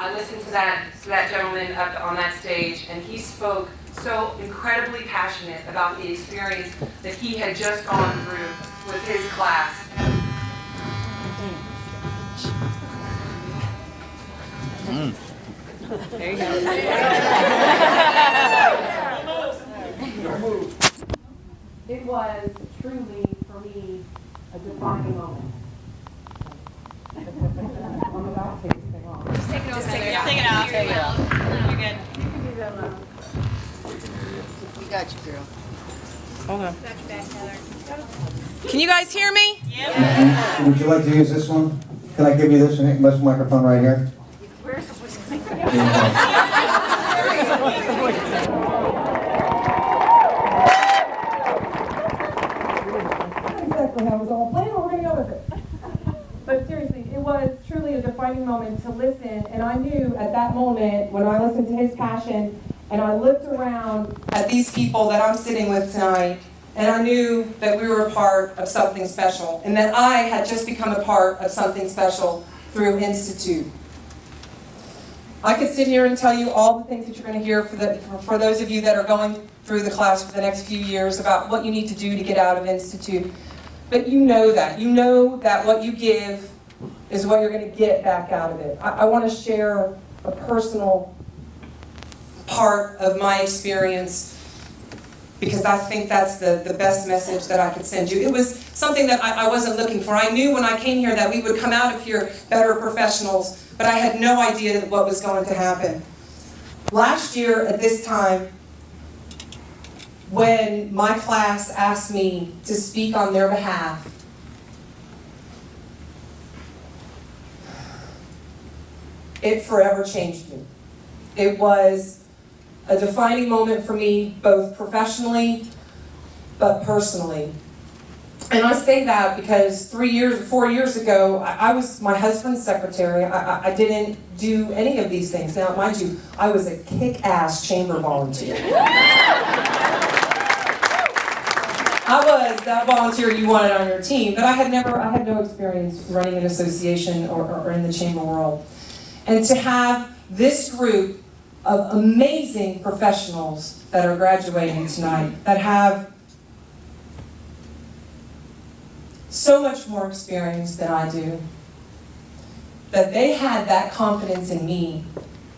I listened to that gentleman up on that stage, and he spoke so incredibly passionate about the experience that he had just gone through with his class. There you go. It was truly, for me, a defining moment. I'm about to take this thing off. Just take it off. Take it off. You're good. You can do that now. We got you, girl. Hold on. Can you guys hear me? Yep. Would you like to use this one? Can I give you this microphone right here? Where's the voice coming from? Exactly how it was all planned, but we're going to go with it. But seriously, it was truly a defining moment to listen, and I knew at that moment, when I listened to his passion, and I looked around at these people that I'm sitting with tonight, and I knew that we were a part of something special, and that I had just become a part of something special through Institute. I could sit here and tell you all the things that you're going to hear for those of you that are going through the class for the next few years about what you need to do to get out of Institute. But you know that. You know that what you give is what you're going to get back out of it. I want to share a personal part of my experience because I think that's the best message that I could send you. It was something that I wasn't looking for. I knew when I came here that we would come out of here better professionals, but I had no idea what was going to happen. Last year at this time, when my class asked me to speak on their behalf, it forever changed me. It was a defining moment for me, both professionally, but personally. And I say that because 4 years ago, I was my husband's secretary. I didn't do any of these things. Now, mind you, I was a kick-ass chamber volunteer. I was that volunteer you wanted on your team, but I had no experience running an association or in the chamber world. And to have this group of amazing professionals that are graduating tonight, that have so much more experience than I do, that they had that confidence in me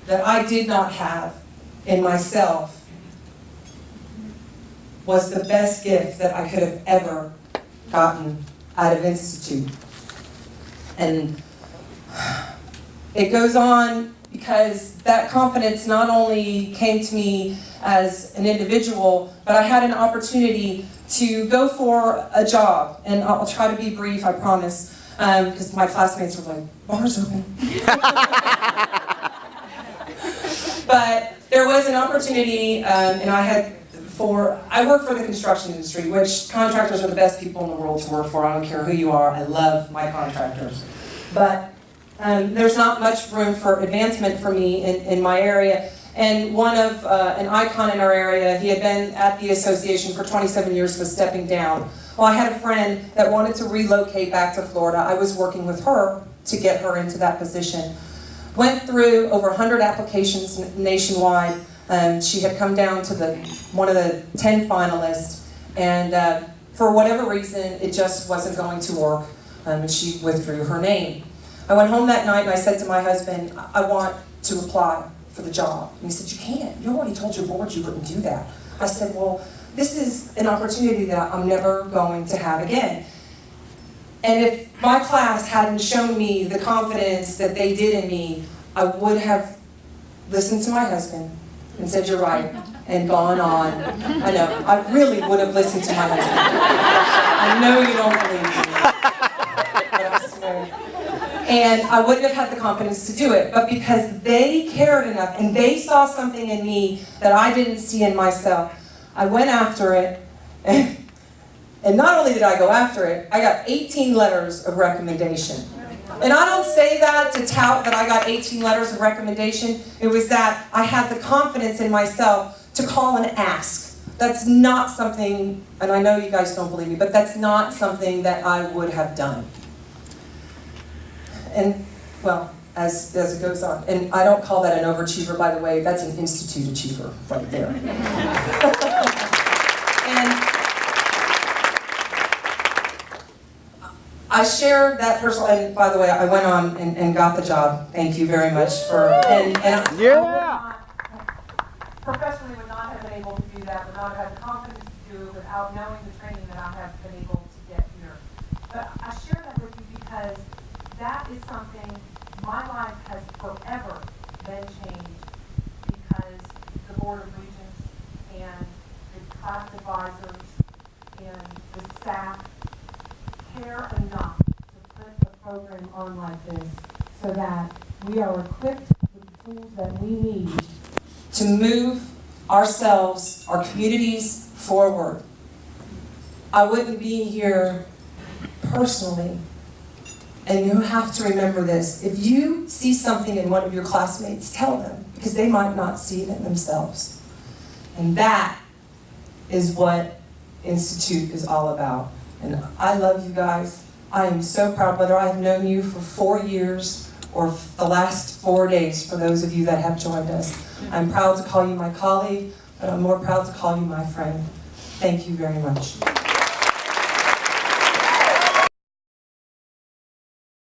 that I did not have in myself, was the best gift that I could have ever gotten out of Institute. And it goes on because that confidence not only came to me as an individual, but I had an opportunity to go for a job. And I'll try to be brief, I promise, because my classmates were like, "Bar's open." But there was an opportunity, and I work for the construction industry, which contractors are the best people in the world to work for. I don't care who you are. I love my contractors. But there's not much room for advancement for me in my area. And one of an icon in our area, he had been at the association for 27 years, was stepping down. Well, I had a friend that wanted to relocate back to Florida. I was working with her to get her into that position. Went through over 100 applications nationwide. She had come down to one of the 10 finalists, and for whatever reason, it just wasn't going to work, and she withdrew her name. I went home that night and I said to my husband, "I want to apply for the job." And he said, "You can't. You already told your board you wouldn't do that." I said, "Well, this is an opportunity that I'm never going to have again." And if my class hadn't shown me the confidence that they did in me, I would have listened to my husband and said, "You're right," and gone on. I know, I really would have listened to my husband. I know you don't believe me, but I swear. And I wouldn't have had the confidence to do it, but because they cared enough and they saw something in me that I didn't see in myself, I went after it. And not only did I go after it, I got 18 letters of recommendation. And I don't say that to tout that I got 18 letters of recommendation. It was that I had the confidence in myself to call and ask. That's not something, and I know you guys don't believe me, but that's not something that I would have done. And, well, as it goes on. And I don't call that an overachiever, by the way, that's an institute achiever right there. And I shared that personal, and by the way, I went on and got the job. Thank you very much for, and professionally would not have been able to do that, would not have had the confidence to do it without knowing the training that I have been able to get here. But I share that with you because that is something, my life has forever been changed because the Board of Regents and the class advisors and the staff care enough to put a program on like this so that we are equipped with the tools that we need to move ourselves, our communities forward. I wouldn't be here personally, and you have to remember this. If you see something in one of your classmates, tell them, because they might not see it in themselves. And that is what Institute is all about. And I love you guys. I am so proud, whether I have known you for 4 years or the last 4 days, for those of you that have joined us. I'm proud to call you my colleague, but I'm more proud to call you my friend. Thank you very much.